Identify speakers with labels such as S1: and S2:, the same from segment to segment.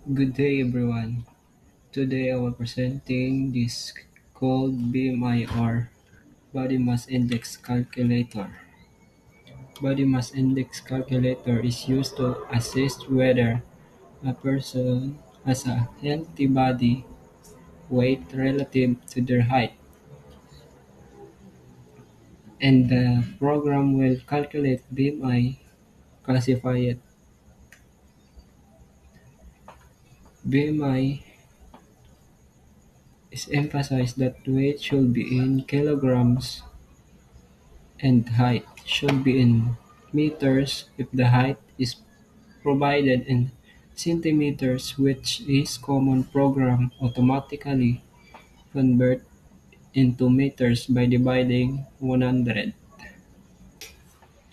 S1: Good day everyone. Today I will presenting this called BMI or Body Mass Index Calculator. Body Mass Index Calculator is used to assess whether a person has a healthy body weight relative to their height, and the program will calculate BMI, classify it. BMI is emphasized that weight should be in kilograms and height should be in meters if the height is provided in centimeters, which is common program automatically convert into meters by dividing 100.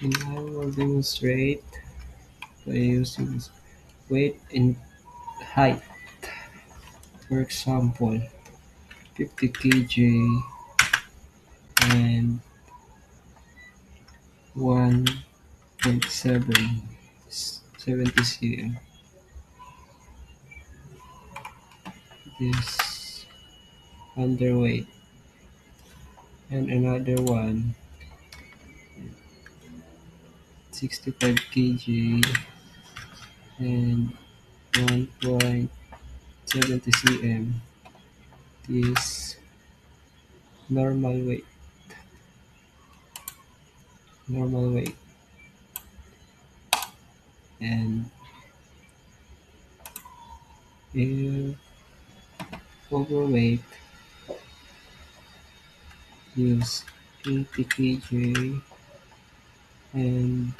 S1: And I will demonstrate by using weight and height. For example, 50 kg and 1.7 70 cm. This underweight and another one 65 kg and 1.70 cm is normal weight and if overweight use 80 kg and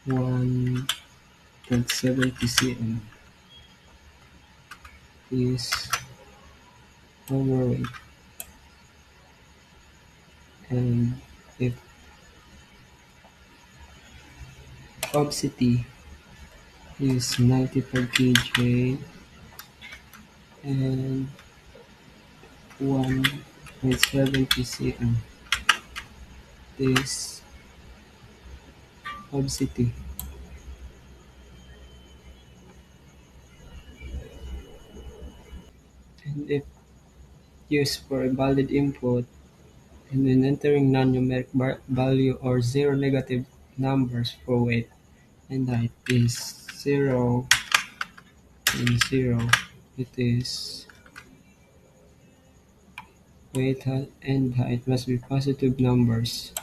S1: 1.70 cm is overweight, and if obesity is 95 kg and 1.70 cm is obesity. And if used for a valid input, and when entering non-numeric value or zero negative numbers for weight and height is 0 and 0, it is weight and height must be positive numbers.